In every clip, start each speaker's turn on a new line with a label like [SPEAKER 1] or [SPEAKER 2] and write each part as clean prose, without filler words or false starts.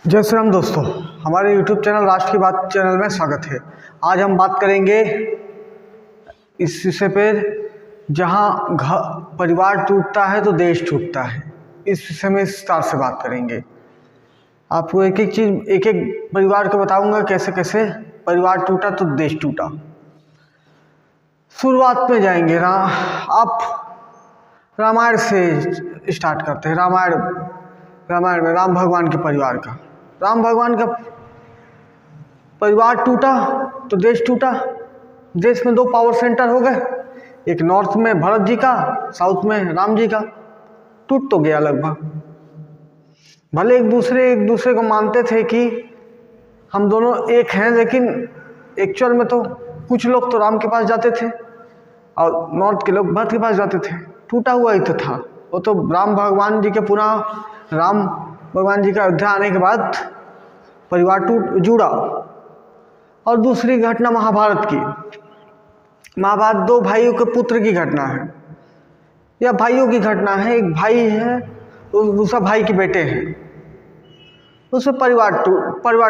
[SPEAKER 1] जय श्री राम दोस्तों, हमारे YouTube चैनल राष्ट्र की बात चैनल में स्वागत है। आज हम बात करेंगे इस विषय पर जहां परिवार टूटता है तो देश टूटता है। इस विषय में विस्तार से बात करेंगे। आपको एक एक चीज़ एक एक परिवार को बताऊंगा कैसे कैसे परिवार टूटा तो देश टूटा। शुरुआत में जाएंगे आप रामायण से स्टार्ट करते हैं। रामायण में राम भगवान के परिवार का, राम भगवान का परिवार टूटा तो देश टूटा। देश में दो पावर सेंटर हो गए, एक नॉर्थ में भरत जी का, साउथ में राम जी का। टूट तो गया लगभग। भले एक दूसरे को मानते थे कि हम दोनों एक हैं, लेकिन एक्चुअल में तो कुछ लोग तो राम के पास जाते थे और नॉर्थ के लोग भरत के पास जाते थे। टूटा हुआ ही तो था वो तो। राम भगवान जी का अयोध्या आने के बाद परिवार जुड़ा। और दूसरी घटना महाभारत की। महाभारत दो भाइयों के पुत्र की घटना है या भाइयों की घटना है। एक भाई है, दूसरा भाई के बेटे हैं। उसमें परिवार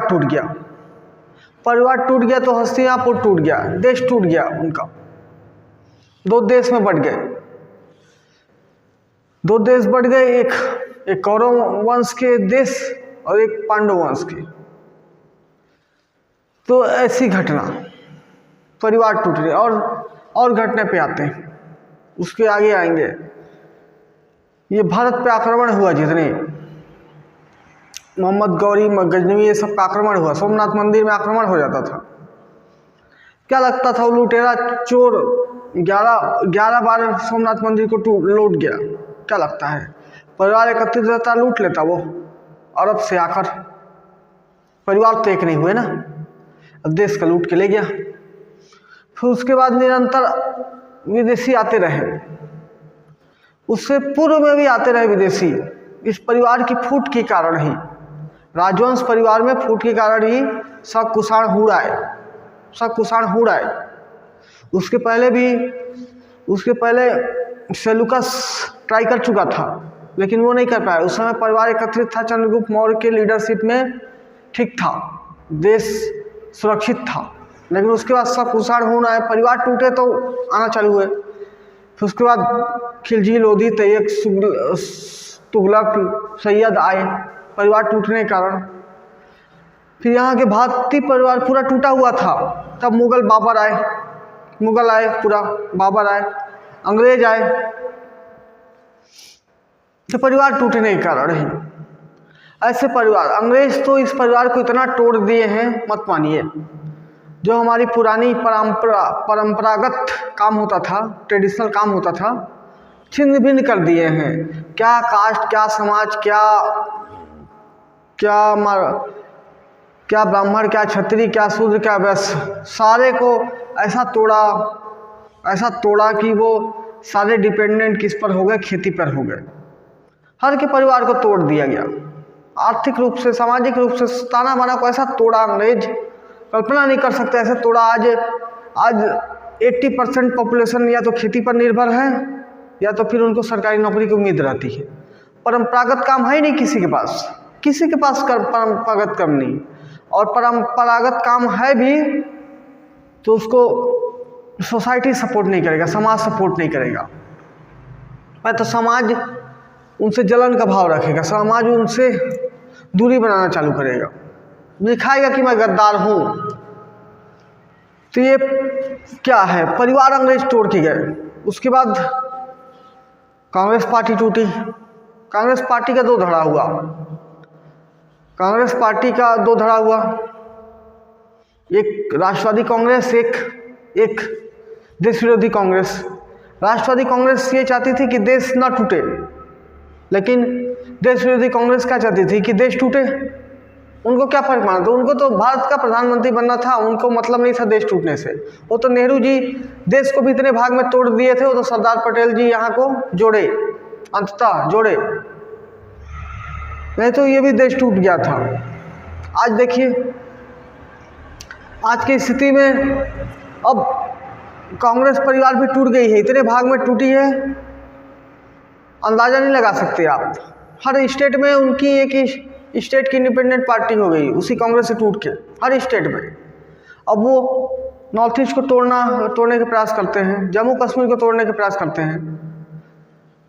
[SPEAKER 1] टूट गया। परिवार टूट गया तो हस्तिनापुर टूट गया, देश टूट गया उनका। दो देश में बढ़ गए, दो देश बढ़ गए। एक कौरव वंश के देश और एक पांडव वंश के। तो ऐसी घटना परिवार टूट गए। और घटना पे आते हैं, उसके आगे आएंगे। ये भारत पे आक्रमण हुआ, जितने मोहम्मद गौरी गजनवी ये सब का आक्रमण हुआ, सोमनाथ मंदिर में आक्रमण हो जाता था। क्या लगता था वो लुटेरा चोर 11 बार सोमनाथ मंदिर को लूट गया। क्या लगता है परिवार एकत्रित रहता, लूट लेता वो अरब से आकर। परिवार तो एक नहीं हुए ना, अब देश का लूट के ले गया। फिर उसके बाद निरंतर विदेशी आते रहे, उससे पूर्व में भी आते रहे विदेशी। इस परिवार की फूट के कारण ही, राजवंश परिवार में फूट के कारण ही शक कुषाण हुड़ आए। उसके पहले सेलुकस ट्राई कर चुका था, लेकिन वो नहीं कर पाया। उस समय परिवार एकत्रित था, चंद्रगुप्त मौर्य के लीडरशिप में ठीक था, देश सुरक्षित था। लेकिन उसके बाद सब कुषाण होना है, परिवार टूटे तो आना चालू हुए। फिर उसके बाद खिलजी, लोधी, तैयब, तुगलक, सैयद आए परिवार टूटने के कारण। फिर यहाँ के भारतीय परिवार पूरा टूटा हुआ था। तब मुगल आए, पूरा बाबर आए, अंग्रेज आए। तो परिवार टूटने के कारण ही ऐसे परिवार, अंग्रेज तो इस परिवार को इतना तोड़ दिए हैं मत मानिए। जो हमारी पुरानी परंपरागत काम होता था, ट्रेडिशनल काम होता था, छिन्न भिन्न कर दिए हैं। क्या कास्ट, क्या समाज, क्या ब्राह्मण, क्या क्षत्रिय, क्या शूद्र, क्या वैश्य, सारे को ऐसा तोड़ा कि वो सारे डिपेंडेंट किस पर हो गए, खेती पर हो गए। हर के परिवार को तोड़ दिया गया, आर्थिक रूप से, सामाजिक रूप से। ताना बाना को ऐसा तोड़ा अंग्रेज, कल्पना नहीं कर सकते ऐसे तोड़ा। आज 80% पॉपुलेशन या तो खेती पर निर्भर है या तो फिर उनको सरकारी नौकरी की उम्मीद रहती है। परंपरागत काम है ही नहीं किसी के पास परंपरागत काम नहीं। और परंपरागत काम है भी तो उसको सोसाइटी सपोर्ट नहीं करेगा, समाज सपोर्ट नहीं करेगा। तो समाज उनसे जलन का भाव रखेगा, समाज उनसे दूरी बनाना चालू करेगा, दिखाएगा कि मैं गद्दार हूँ। तो ये क्या है, परिवार अंग्रेज तोड़ के गए। उसके बाद कांग्रेस पार्टी टूटी। कांग्रेस पार्टी का दो धड़ा हुआ। एक राष्ट्रवादी कांग्रेस, एक देश विरोधी कांग्रेस। राष्ट्रवादी कांग्रेस ये चाहती थी कि देश ना टूटे, लेकिन देश विरोधी कांग्रेस क्या चाहती थी कि देश टूटे। उनको क्या फर्क माना था, उनको तो भारत का प्रधानमंत्री बनना था, उनको मतलब नहीं था देश टूटने से। वो तो नेहरू जी देश को भी इतने भाग में तोड़ दिए थे, वो तो सरदार पटेल जी यहाँ को अंततः जोड़े, नहीं तो ये भी देश टूट गया था। आज देखिए, आज की स्थिति में अब कांग्रेस परिवार भी टूट गई है, इतने भाग में टूटी है, अंदाजा नहीं लगा सकते आप। हर स्टेट में उनकी एक स्टेट की इंडिपेंडेंट पार्टी हो गई उसी कांग्रेस से टूट के, हर स्टेट में। अब वो नॉर्थ ईस्ट को तोड़ने के प्रयास करते हैं, जम्मू कश्मीर को तोड़ने के प्रयास करते हैं।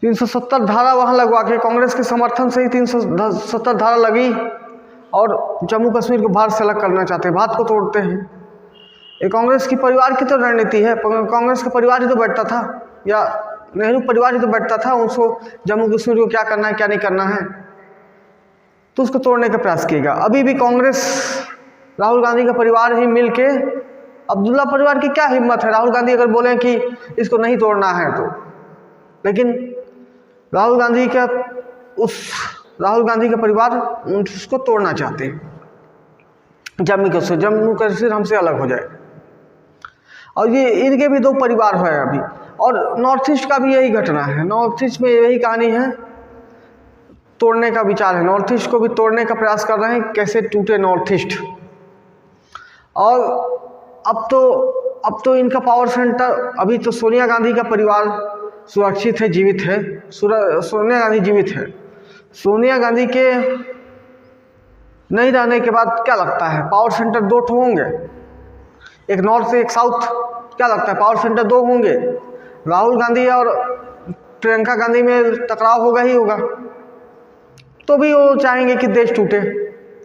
[SPEAKER 1] 370 धारा वहाँ लगवा के, कांग्रेस के समर्थन से ही 370 धारा लगी और जम्मू कश्मीर को भारत से अलग करना चाहते हैं, भारत को तोड़ते हैं। ये कांग्रेस की परिवार की तो रणनीति है। कांग्रेस का परिवार ही तो बैठता था, या नेहरू परिवार ही तो बैठता था, उसको जम्मू कश्मीर को क्या करना है क्या नहीं करना है, तो उसको तोड़ने का प्रयास किएगा। अभी भी कांग्रेस, राहुल गांधी का परिवार ही मिल के, अब्दुल्ला परिवार की क्या हिम्मत है, राहुल गांधी अगर बोलें कि इसको नहीं तोड़ना है तो, लेकिन राहुल गांधी का परिवार उसको तोड़ना चाहते हैं, जम्मू कश्मीर हमसे अलग हो जाए। और ये इनके भी 2 परिवार है अभी। और नॉर्थ ईस्ट का भी यही घटना है, नॉर्थ ईस्ट में यही कहानी है, तोड़ने का विचार है, नॉर्थ ईस्ट को भी तोड़ने का प्रयास कर रहे हैं, कैसे टूटे नॉर्थ ईस्ट। और अब तो इनका पावर सेंटर, अभी तो सोनिया गांधी का परिवार सुरक्षित है, जीवित है, सोनिया गांधी जीवित है। सोनिया गांधी के नहीं रहने के बाद क्या लगता है पावर सेंटर 2 होंगे, एक नॉर्थ से एक साउथ, क्या लगता है पावर सेंटर 2 होंगे। राहुल गांधी और प्रियंका गांधी में टकराव होगा ही होगा, तो भी वो चाहेंगे कि देश टूटे,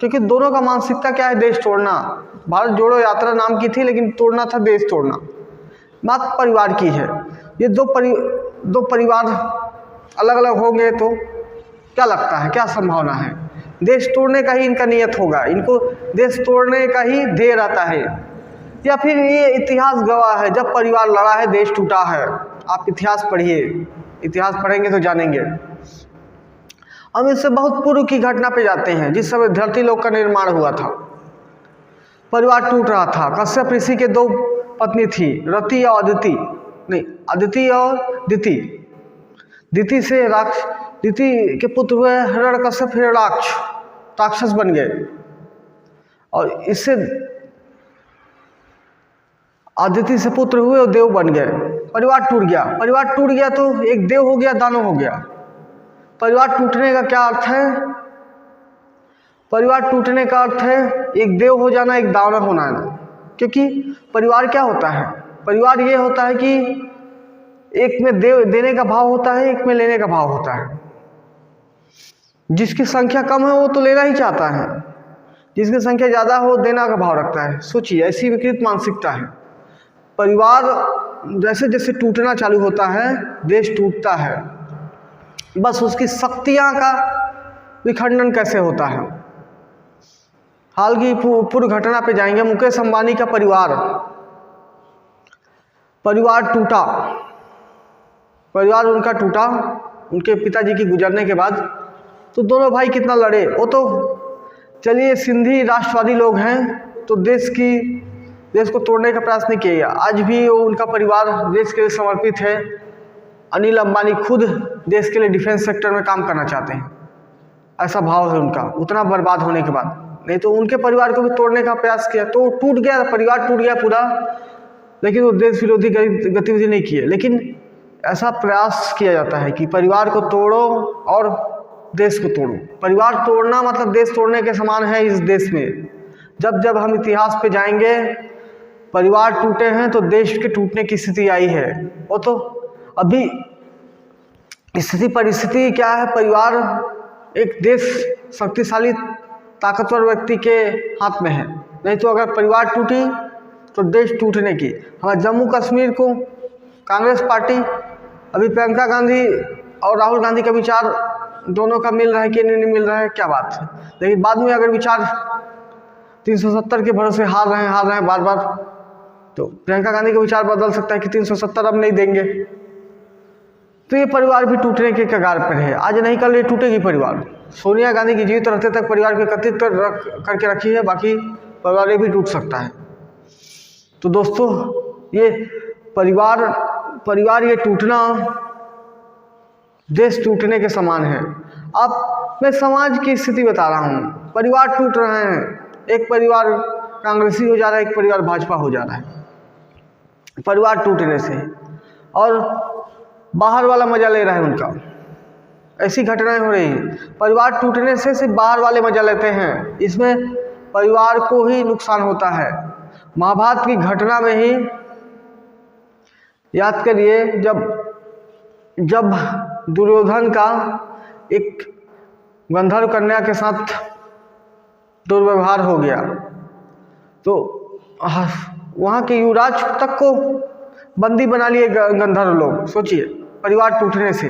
[SPEAKER 1] क्योंकि दोनों का मानसिकता क्या है, देश तोड़ना। भारत जोड़ो यात्रा नाम की थी, लेकिन तोड़ना था देश तोड़ना, बात परिवार की है। ये दो परिवार अलग अलग होंगे तो क्या लगता है, क्या संभावना है, देश तोड़ने का ही इनका नियत होगा, इनको देश तोड़ने का ही ध्येय रहता है, या फिर ये इतिहास गवाह है, जब परिवार लड़ा है देश टूटा है। आप इतिहास पढ़िए, इतिहास पढ़ेंगे तो जानेंगे। हम इससे बहुत पूर्व की घटना पे जाते हैं, जिस समय धरती लोक का निर्माण हुआ था, परिवार टूट रहा था। कश्यप ऋषि के 2 पत्नी थी, रति और अदिति, नहीं अदिति और दिति। दिति से दिति के पुत्र हुए हिरण्यकश्यप, हिरण्याक्ष, राक्षस बन गए। और इससे अदिति से पुत्र हुए और देव बन गए। परिवार टूट गया, परिवार टूट गया तो एक देव हो गया, दानव हो गया। परिवार टूटने का क्या अर्थ है, परिवार टूटने का अर्थ है एक देव हो जाना, एक दानव होना है। क्योंकि परिवार क्या होता है, परिवार ये होता है कि एक में देने का भाव होता है, एक में लेने का भाव होता है। जिसकी संख्या कम है वो तो लेना ही चाहता है, जिसकी संख्या ज़्यादा हो देना का भाव रखता है। सोचिए, ऐसी विकृत मानसिकता है। परिवार जैसे जैसे टूटना चालू होता है, देश टूटता है। बस उसकी शक्तियाँ का विखंडन कैसे होता है। हाल की पूर्व घटना पे जाएंगे। मुकेश अंबानी का परिवार टूटा, परिवार उनका टूटा उनके पिताजी की गुजरने के बाद। तो दोनों भाई कितना लड़े, वो तो चलिए सिंधी राष्ट्रवादी लोग हैं, तो देश को तोड़ने का प्रयास नहीं किया। आज भी वो उनका परिवार देश के लिए समर्पित है। अनिल अंबानी खुद देश के लिए डिफेंस सेक्टर में काम करना चाहते हैं, ऐसा भाव है उनका, उतना बर्बाद होने के बाद। नहीं तो उनके परिवार को भी तोड़ने का प्रयास किया तो टूट गया, परिवार टूट गया पूरा, लेकिन वो देश विरोधी गतिविधि नहीं किए। लेकिन ऐसा प्रयास किया जाता है कि परिवार को तोड़ो और देश को तोड़ो। परिवार तोड़ना मतलब देश तोड़ने के समान है इस देश में। जब जब हम इतिहास पे जाएंगे, परिवार टूटे हैं तो देश के टूटने की स्थिति आई है। वो तो अभी परिस्थिति क्या है, परिवार एक देश शक्तिशाली ताकतवर व्यक्ति के हाथ में है। नहीं तो अगर परिवार टूटी तो देश टूटने की। हमारे जम्मू कश्मीर को कांग्रेस पार्टी, अभी प्रियंका गांधी और राहुल गांधी का विचार दोनों का मिल रहा है कि नहीं मिल रहा है, क्या बात है। लेकिन बाद में अगर विचार 370 के भरोसे हार रहे हैं बार बार, तो प्रियंका गांधी का विचार बदल सकता है कि 370 अब नहीं देंगे। तो ये परिवार भी टूटने के कगार पर है। आज नहीं कल ये टूटेगी परिवार। सोनिया गांधी की जीवित रहते तक परिवार को एकत्रित करके रखी है, बाकी परिवार भी टूट सकता है। तो दोस्तों, ये परिवार ये टूटना देश टूटने के समान है। अब मैं समाज की स्थिति बता रहा हूँ। परिवार टूट रहे हैं, एक परिवार कांग्रेसी हो जा रहा है, एक परिवार भाजपा हो जा रहा है। परिवार टूटने से और बाहर वाला मजा ले रहा है उनका, ऐसी घटनाएं हो रही हैं। परिवार टूटने से सिर्फ बाहर वाले मजा लेते हैं, इसमें परिवार को ही नुकसान होता है। महाभारत की घटना में ही याद करिए, जब दुर्योधन का एक गंधर्व कन्या के साथ दुर्व्यवहार हो गया तो वहाँ के युवराज तक को बंदी बना लिए गंधर्व लोग। सोचिए, परिवार टूटने से।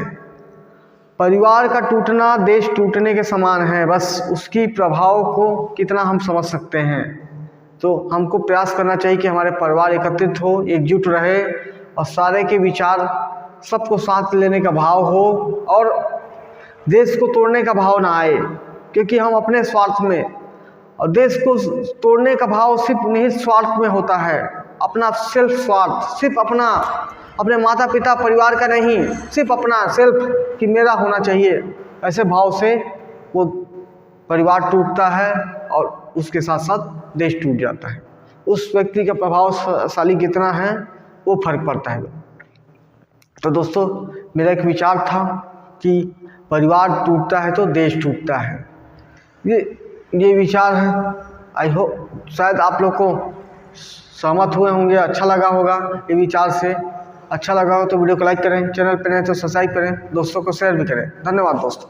[SPEAKER 1] परिवार का टूटना देश टूटने के समान है, बस उसकी प्रभाव को कितना हम समझ सकते हैं। तो हमको प्रयास करना चाहिए कि हमारे परिवार एकत्रित हो, एकजुट रहे और सारे के विचार सबको साथ लेने का भाव हो और देश को तोड़ने का भाव ना आए, क्योंकि हम अपने स्वार्थ में, और देश को तोड़ने का भाव सिर्फ निहित स्वार्थ में होता है, अपना सेल्फ स्वार्थ, सिर्फ अपने माता पिता परिवार का नहीं, सिर्फ अपना सेल्फ कि मेरा होना चाहिए। ऐसे भाव से वो परिवार टूटता है और उसके साथ साथ देश टूट जाता है। उस व्यक्ति का प्रभावशाली कितना है वो फर्क पड़ता है। तो दोस्तों, मेरा एक विचार था कि परिवार टूटता है तो देश टूटता है। ये विचार है। आई होप शायद आप लोग को सहमत हुए होंगे, अच्छा लगा होगा ये विचार से। अच्छा लगा हो तो वीडियो को लाइक करें, चैनल पर हैं तो सब्सक्राइब करें, दोस्तों को शेयर भी करें। धन्यवाद दोस्तों।